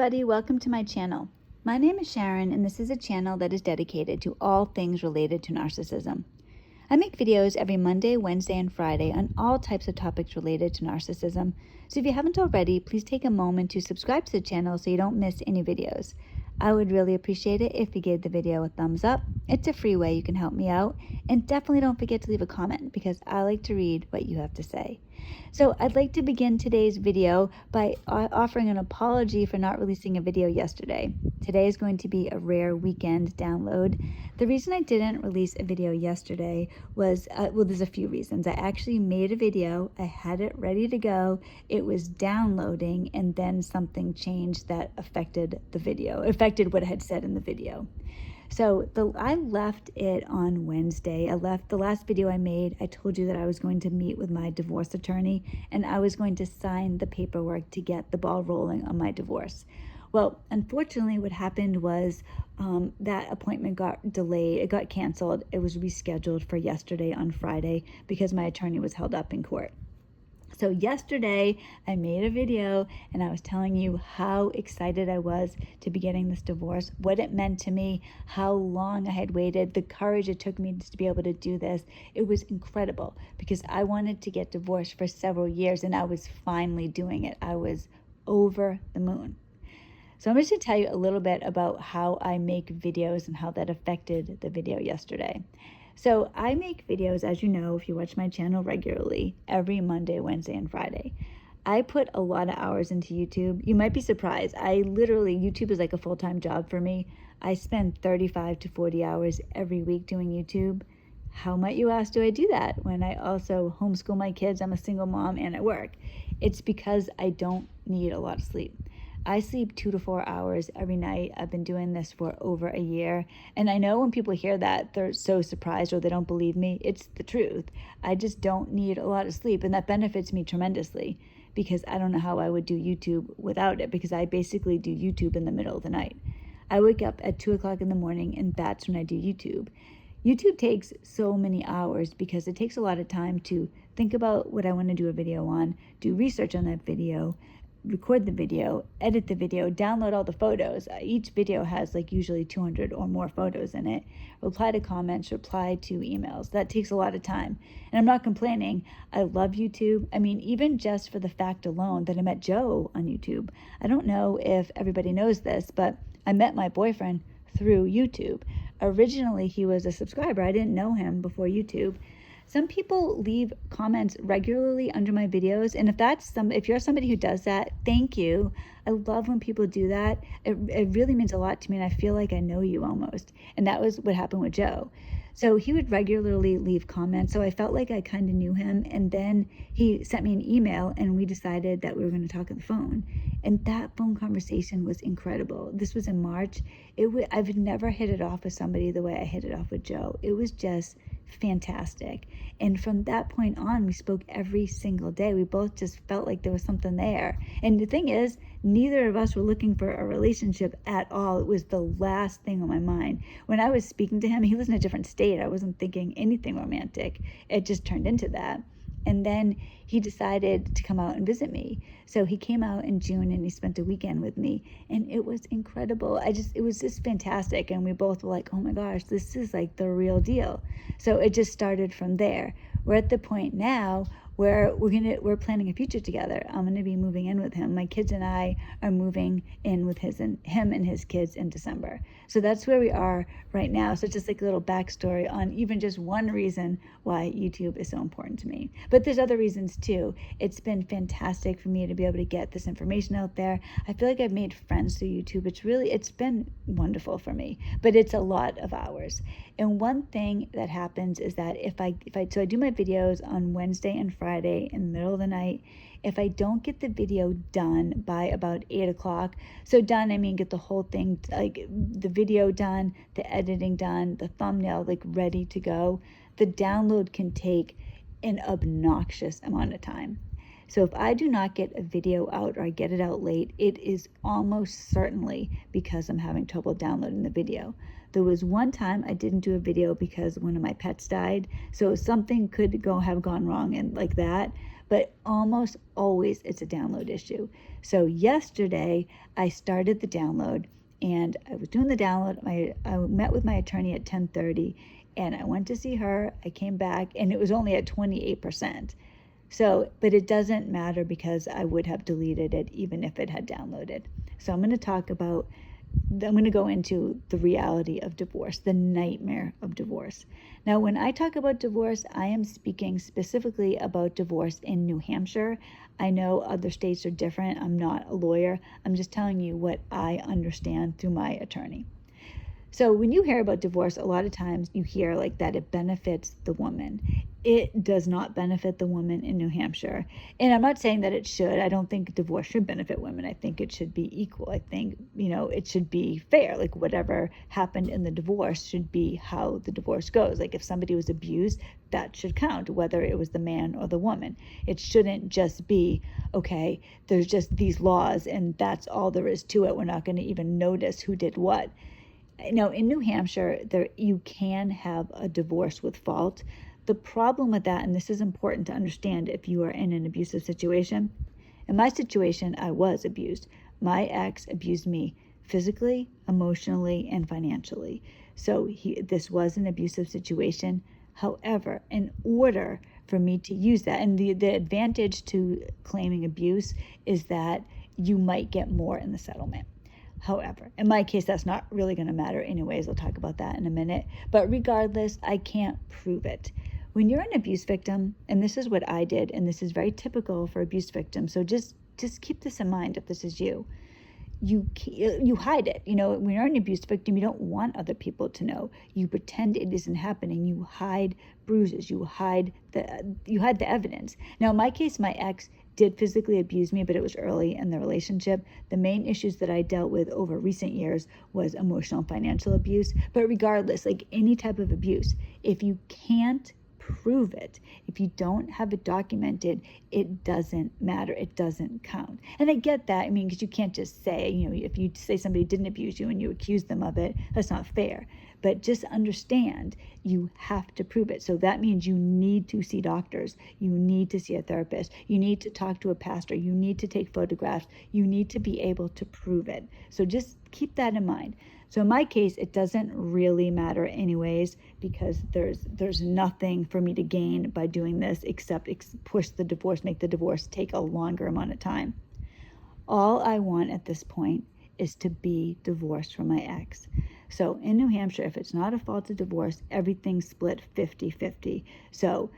everybody, welcome to my channel. My name is Sharon and this is a channel that is dedicated to all things related to narcissism. I make videos every Monday, Wednesday, and Friday on all types of topics related to narcissism. So if you haven't already, please take a moment to subscribe to the channel so you don't miss any videos. I would really appreciate it if you gave the video a thumbs up. It's a free way you can help me out. And definitely don't forget to leave a comment because I like to read what you have to say. So I'd like to begin today's video by offering an apology for not releasing a video yesterday. Today is going to be a rare weekend download. The reason I didn't release a video yesterday was, well, there's a few reasons. I actually made a video, I had it ready to go, it was downloading, and then something changed that affected the video, affected what I had said in the video. So I left it on Wednesday. The last video I made, I told you that I was going to meet with my divorce attorney and I was going to sign the paperwork to get the ball rolling on my divorce. Well, unfortunately, what happened was that appointment got delayed. It got canceled. It was rescheduled for yesterday on Friday because my attorney was held up in court. So yesterday I made a video and I was telling you how excited I was to be getting this divorce, what it meant to me, how long I had waited, the courage it took me to be able to do this. It was incredible because I wanted to get divorced for several years and I was finally doing it. I was over the moon. So I'm just going to tell you a little bit about how I make videos and how that affected the video yesterday. So I make videos, as you know, if you watch my channel regularly, every Monday, Wednesday, and Friday. I put a lot of hours into YouTube. You might be surprised. YouTube is like a full-time job for me. I spend 35 to 40 hours every week doing YouTube. How might you ask do I do that when I also homeschool my kids, I'm a single mom, and I work? It's because I don't need a lot of sleep. I sleep 2 to 4 hours every night. I've been doing this for over a year. And I know when people hear that, they're so surprised or they don't believe me. It's the truth. I just don't need a lot of sleep. And that benefits me tremendously because I don't know how I would do YouTube without it because I basically do YouTube in the middle of the night. I wake up at 2 o'clock in the morning and that's when I do YouTube. YouTube takes so many hours because it takes a lot of time to think about what I want to do a video on, do research on that video, record the video, edit the video, download all the photos. Each video has like usually 200 or more photos in it. Reply to comments, reply to emails. That takes a lot of time. And I'm not complaining. I love YouTube. I mean, even just for the fact alone that I met Joe on YouTube. I don't know if everybody knows this, but I met my boyfriend through YouTube. Originally, he was a subscriber. I didn't know him before YouTube. Some people leave comments regularly under my videos, and if you're somebody who does that, thank you. I love when people do that. It really means a lot to me, and I feel like I know you almost. And that was what happened with Joe. So he would regularly leave comments, so I felt like I kind of knew him, and then he sent me an email, and we decided that we were going to talk on the phone. And that phone conversation was incredible. This was in March. I've never hit it off with somebody the way I hit it off with Joe. It was just fantastic. And from that point on, we spoke every single day. We both just felt like there was something there. And the thing is, neither of us were looking for a relationship at all. It was the last thing on my mind. When I was speaking to him, he was in a different state. I wasn't thinking anything romantic. It just turned into that. And then he decided to come out and visit me. So he came out in June and he spent a weekend with me. And it was incredible. It was just fantastic. And we both were like, oh my gosh, this is like the real deal. So it just started from there. We're at the point now where we're planning a future together. I'm going to be moving in with him. My kids and I are moving in with him and his kids in December. So that's where we are right now. So just like a little backstory on even just one reason why YouTube is so important to me. But there's other reasons too. It's been fantastic for me to be able to get this information out there. I feel like I've made friends through YouTube. It's been wonderful for me, but it's a lot of hours. And one thing that happens is that so I do my videos on Wednesday and Friday in the middle of the night. If I don't get the video done by about 8 o'clock, so done, I mean get the whole thing, like the video done, the editing done, the thumbnail like ready to go, the download can take an obnoxious amount of time. So if I do not get a video out or I get it out late, it is almost certainly because I'm having trouble downloading the video. There was one time I didn't do a video because one of my pets died, so something could have gone wrong and like that, but almost always it's a download issue. So yesterday I started the download and I was doing the download. I met with my attorney at 10:30 and I went to see her. I came back and it was only at 28%. So, but it doesn't matter because I would have deleted it even if it had downloaded. So I'm going to go into the reality of divorce, the nightmare of divorce. Now, when I talk about divorce, I am speaking specifically about divorce in New Hampshire. I know other states are different. I'm not a lawyer. I'm just telling you what I understand through my attorney. So when you hear about divorce, a lot of times you hear like that it benefits the woman. It does not benefit the woman in New Hampshire. And I'm not saying that it should. I don't think divorce should benefit women. I think it should be equal. I think, it should be fair. Like whatever happened in the divorce should be how the divorce goes. Like if somebody was abused, that should count, whether it was the man or the woman. It shouldn't just be, okay, there's just these laws and that's all there is to it. We're not going to even notice who did what. Now, in New Hampshire, you can have a divorce with fault. The problem with that, and this is important to understand if you are in an abusive situation, in my situation, I was abused. My ex abused me physically, emotionally, and financially. So this was an abusive situation. However, in order for me to use that, and the advantage to claiming abuse is that you might get more in the settlement. However, in my case, that's not really going to matter anyways. I'll talk about that in a minute. But regardless, I can't prove it. When you're an abuse victim, and this is what I did, and this is very typical for abuse victims, so just keep this in mind if this is you. You hide it. When you're an abuse victim, you don't want other people to know. You pretend it isn't happening. You hide bruises. You hide the evidence. Now, in my case, my ex did physically abuse me, but it was early in the relationship. The main issues that I dealt with over recent years was emotional and financial abuse. But regardless, like any type of abuse, if you can't prove it, if you don't have it documented, it doesn't matter. It doesn't count. And I get that. Because you can't just say, if you say somebody didn't abuse you and you accuse them of it, that's not fair. But just understand, you have to prove it. So that means you need to see doctors. You need to see a therapist. You need to talk to a pastor. You need to take photographs. You need to be able to prove it. So just keep that in mind. So in my case, it doesn't really matter anyways, because there's nothing for me to gain by doing this except push the divorce, make the divorce take a longer amount of time. All I want at this point is to be divorced from my ex. So in New Hampshire, if it's not a fault of divorce, everything's split 50-50. So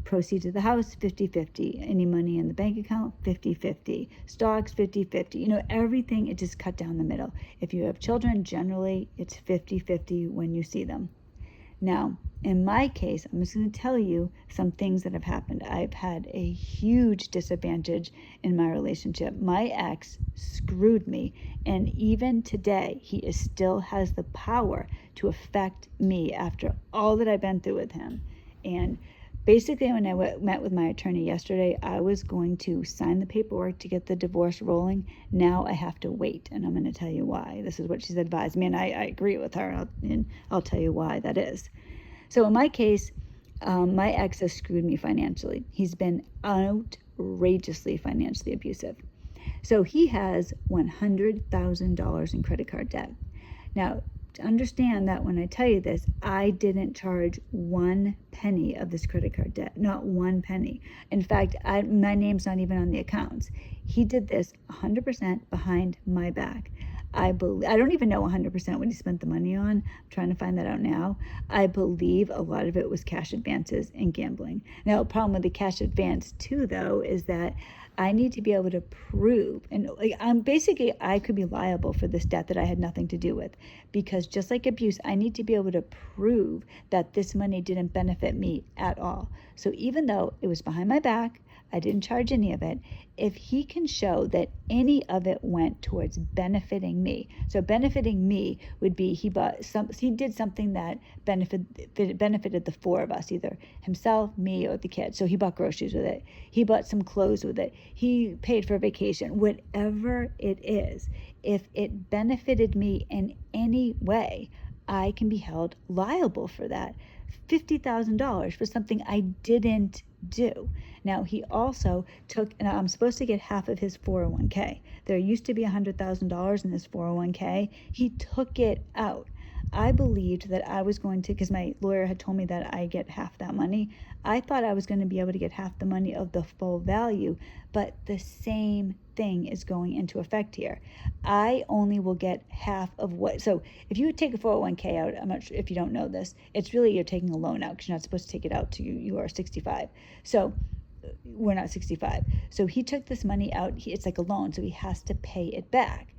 proceeds of the house, 50-50. Any money in the bank account, 50-50. Stocks, 50-50. Everything, it just cut down the middle. If you have children, generally, it's 50-50 when you see them. Now, in my case, I'm just going to tell you some things that have happened. I've had a huge disadvantage in my relationship. My ex screwed me, and even today, he still has the power to affect me after all that I've been through with him. And basically, when I met with my attorney yesterday, I was going to sign the paperwork to get the divorce rolling. Now I have to wait, and I'm going to tell you why. This is what she's advised me, and I agree with her, and I'll tell you why that is. So in my case, my ex has screwed me financially. He's been outrageously financially abusive. So he has $100,000 in credit card debt. Now, to understand that when I tell you this, I didn't charge 1 penny of this credit card debt, not 1 penny. In fact, my name's not even on the accounts. He did this 100% behind my back. I don't even know 100% what he spent the money on. I'm trying to find that out now. I believe a lot of it was cash advances and gambling. Now, the problem with the cash advance too, though, is that I need to be able to prove, and I could be liable for this debt that I had nothing to do with, because just like abuse, I need to be able to prove that this money didn't benefit me at all. So even though it was behind my back, I didn't charge any of it. If he can show that any of it went towards benefiting me, so benefiting me would be he did something that benefited the four of us, either himself, me, or the kids. So he bought groceries with it. He bought some clothes with it. He paid for a vacation. Whatever it is, if it benefited me in any way, I can be held liable for that. $50,000 for something I didn't do. Now, he also took, and I'm supposed to get half of his 401k. There used to be $100,000 in this 401k. He took it out. I believed that I was going to, because my lawyer had told me that I get half that money. I thought I was going to be able to get half the money of the full value, but the same thing is going into effect here. I only will get half of what, so if you take a 401k out, I'm not sure if you don't know this, it's really you're taking a loan out because you're not supposed to take it out till you are 65. So we're not 65. So he took this money out, it's like a loan, so he has to pay it back.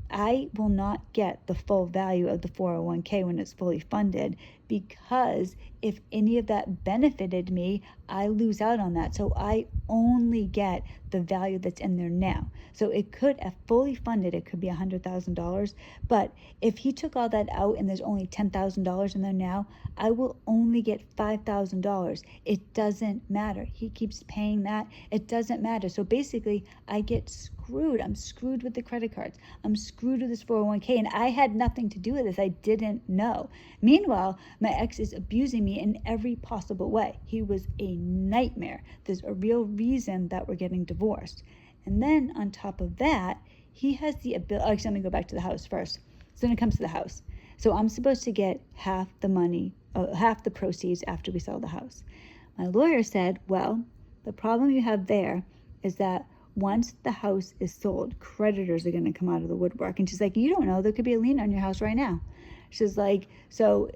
I will not get the full value of the 401k when it's fully funded, because if any of that benefited me, I lose out on that. So I only get the value that's in there now. So it could have fully funded, it could be $100,000, but if he took all that out and there's only $10,000 in there now, I will only get $5,000. It doesn't matter. He keeps paying that. It doesn't matter. So basically, I get screwed. I'm screwed with the credit cards. I'm screwed with this 401k, and I had nothing to do with this. I didn't know. Meanwhile, my ex is abusing me in every possible way. He was a nightmare. There's a real reason that we're getting divorced. And then on top of that, he has the ability, actually, let me go back to the house first. So when it comes to the house, so I'm supposed to get half the money, half the proceeds after we sell the house. My lawyer said, well, the problem you have there is that once the house is sold, creditors are going to come out of the woodwork. And she's like, you don't know, there could be a lien on your house right now. She's like, so,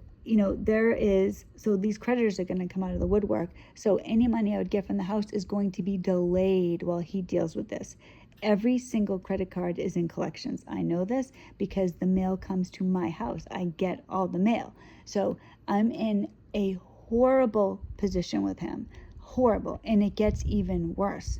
so these creditors are going to come out of the woodwork. So any money I would get from the house is going to be delayed while he deals with this. Every single credit card is in collections. I know this because the mail comes to my house. I get all the mail. So I'm in a horrible position with him. Horrible. And it gets even worse.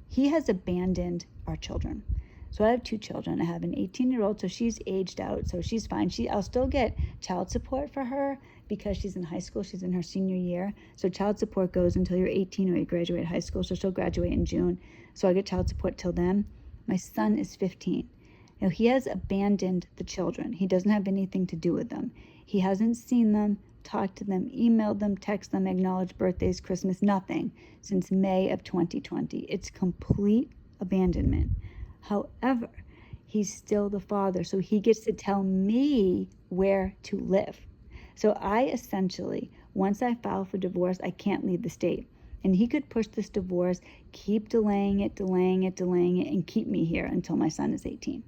He has abandoned our children. So I have two children. I have an 18-year-old, so she's aged out, so she's fine. I'll still get child support for her because she's in high school. She's in her senior year. So child support goes until you're 18 or you graduate high school. So she'll graduate in June. So I get child support till then. My son is 15. Now, he has abandoned the children. He doesn't have anything to do with them. He hasn't seen them, talked to them, emailed them, texted them, acknowledged birthdays, Christmas, nothing since May of 2020. It's complete abandonment. However, he's still the father, so he gets to tell me where to live. So I essentially, once I file for divorce, I can't leave the state. And he could push this divorce, keep delaying it, and keep me here until my son is 18.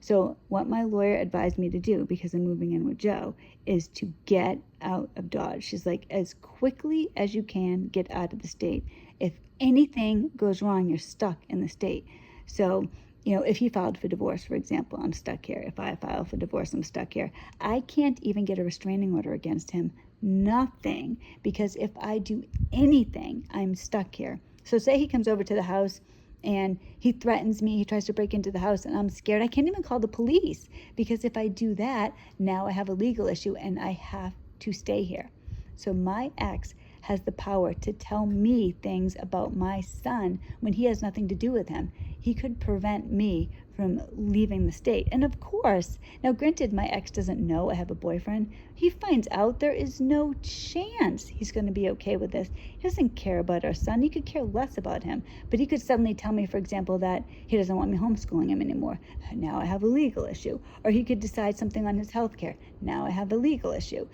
So what my lawyer advised me to do, because I'm moving in with Joe, is to get out of Dodge. She's like, as quickly as you can, get out of the state. If anything goes wrong, you're stuck in the state. So, if he filed for divorce, for example, I'm stuck here. If I file for divorce, I'm stuck here. I can't even get a restraining order against him. Nothing. Because if I do anything, I'm stuck here. So say he comes over to the house and he threatens me, he tries to break into the house, and I'm scared. I can't even call the police, because if I do that, now I have a legal issue and I have to stay here. So my ex has the power to tell me things about my son when he has nothing to do with him. He could prevent me from leaving the state. And of course, now granted, my ex doesn't know I have a boyfriend. He finds out, there is no chance he's going to be okay with this. He doesn't care about our son. He could care less about him. But he could suddenly tell me, for example, that he doesn't want me homeschooling him anymore. Now I have a legal issue. Or he could decide something on his health care. Now I have a legal issue.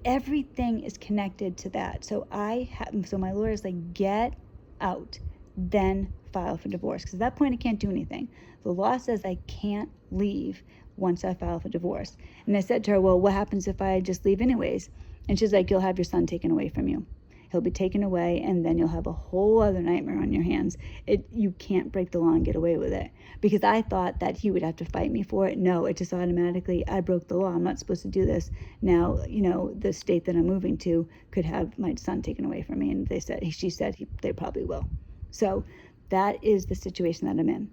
Everything is connected to that. So my lawyer's like, get out, then file for divorce. Because at that point, I can't do anything. The law says I can't leave once I file for divorce. And I said to her, well, what happens if I just leave anyways? And she's like, you'll have your son taken away from you. He'll be taken away, and then you'll have a whole other nightmare on your hands. You can't break the law and get away with it. Because I thought that he would have to fight me for it. No, it just automatically, I broke the law. I'm not supposed to do this. Now, the state that I'm moving to could have my son taken away from me. And she said they probably will. So that is the situation that I'm in.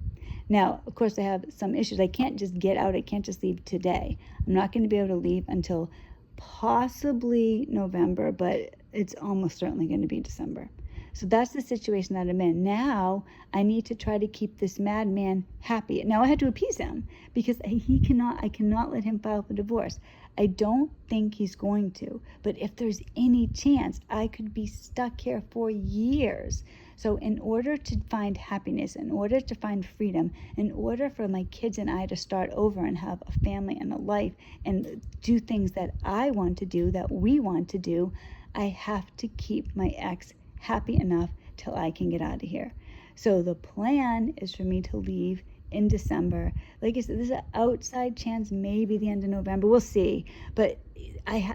Now, of course, I have some issues. I can't just get out. I can't just leave today. I'm not going to be able to leave until possibly November, but it's almost certainly going to be December. So that's the situation that I'm in. Now I need to try to keep this madman happy. Now I had to appease him because I cannot let him file for divorce. I don't think he's going to, but if there's any chance, I could be stuck here for years. So in order to find happiness, in order to find freedom, in order for my kids and I to start over and have a family and a life and do things that I want to do, that we want to do, I have to keep my ex happy enough till I can get out of here. So the plan is for me to leave in December. Like I said, there's an outside chance maybe the end of November. We'll see. But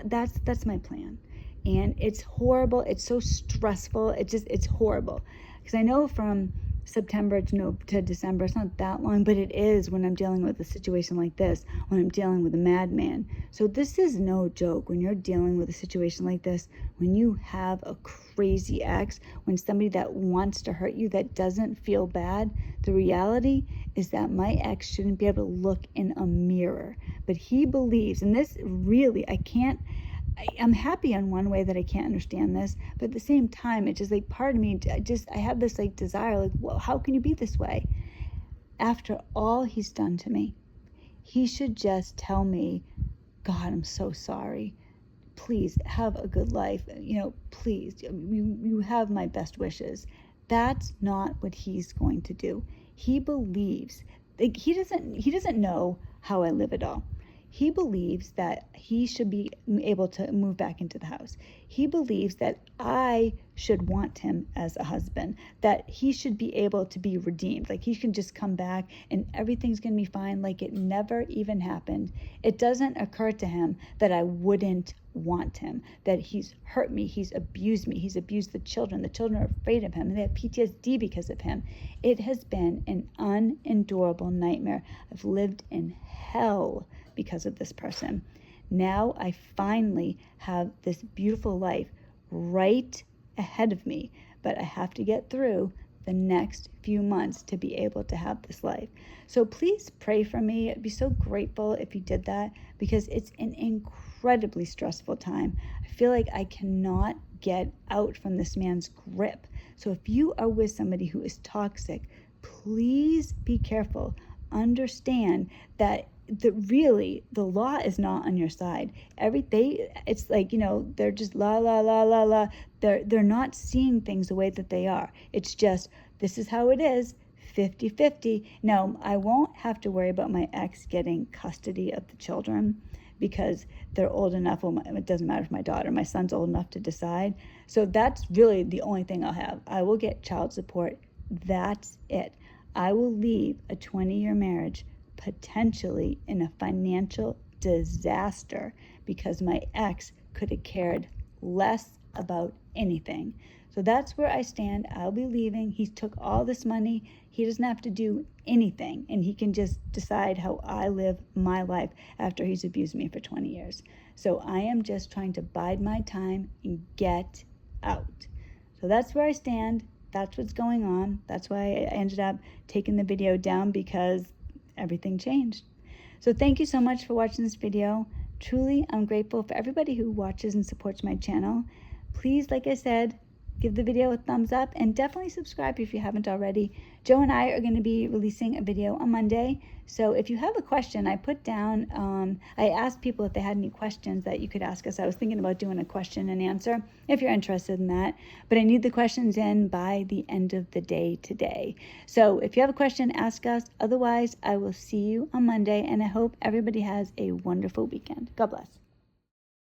that's my plan. And it's horrible. It's so stressful. It's horrible. Because I know from September to December, it's not that long, but it is when I'm dealing with a situation like this, when I'm dealing with a madman. So this is no joke. When you're dealing with a situation like this, when you have a crazy ex, when somebody that wants to hurt you, that doesn't feel bad, the reality is that my ex shouldn't be able to look in a mirror. But he believes, and this really, I'm happy in one way that I can't understand this, but at the same time, it's just like part of me, I have this like desire, like, well, how can you be this way? After all he's done to me, he should just tell me, God, I'm so sorry. Please have a good life. Please, you have my best wishes. That's not what he's going to do. He believes, like, he doesn't know how I live at all. He believes that he should be able to move back into the house. He believes that I should want him as a husband, that he should be able to be redeemed, like he can just come back and everything's going to be fine, like it never even happened. It doesn't occur to him that I wouldn't want him, that he's hurt me, he's abused me, he's abused the children are afraid of him, and they have PTSD because of him. It has been an unendurable nightmare. I've lived in hell because of this person. Now I finally have this beautiful life right ahead of me, but I have to get through the next few months to be able to have this life. So please pray for me. I'd be so grateful if you did that, because it's an incredibly stressful time. I feel like I cannot get out from this man's grip. So if you are with somebody who is toxic, please be careful. Understand that the law is not on your side. It's like, they're just la la la la la. They're not seeing things the way that they are. It's just, this is how it is, 50-50. Now, I won't have to worry about my ex getting custody of the children because they're old enough. Well, it doesn't matter if my son's old enough to decide. So that's really the only thing I'll have. I will get child support. That's it. I will leave a 20-year marriage potentially in a financial disaster because my ex could have cared less about anything. So that's where I stand. I'll be leaving. He took all this money. He doesn't have to do anything, and he can just decide how I live my life after he's abused me for 20 years. So I am just trying to bide my time and get out. So that's where I stand. That's what's going on. That's why I ended up taking the video down, because everything changed. So thank you so much for watching this video. Truly, I'm grateful for everybody who watches and supports my channel. Please, like I said, give the video a thumbs up and definitely subscribe if you haven't already. Joe and I are going to be releasing a video on Monday. So if you have a question, I put down, I asked people if they had any questions that you could ask us. I was thinking about doing a question and answer if you're interested in that, but I need the questions in by the end of the day today. So if you have a question, ask us. Otherwise, I will see you on Monday, and I hope everybody has a wonderful weekend. God bless.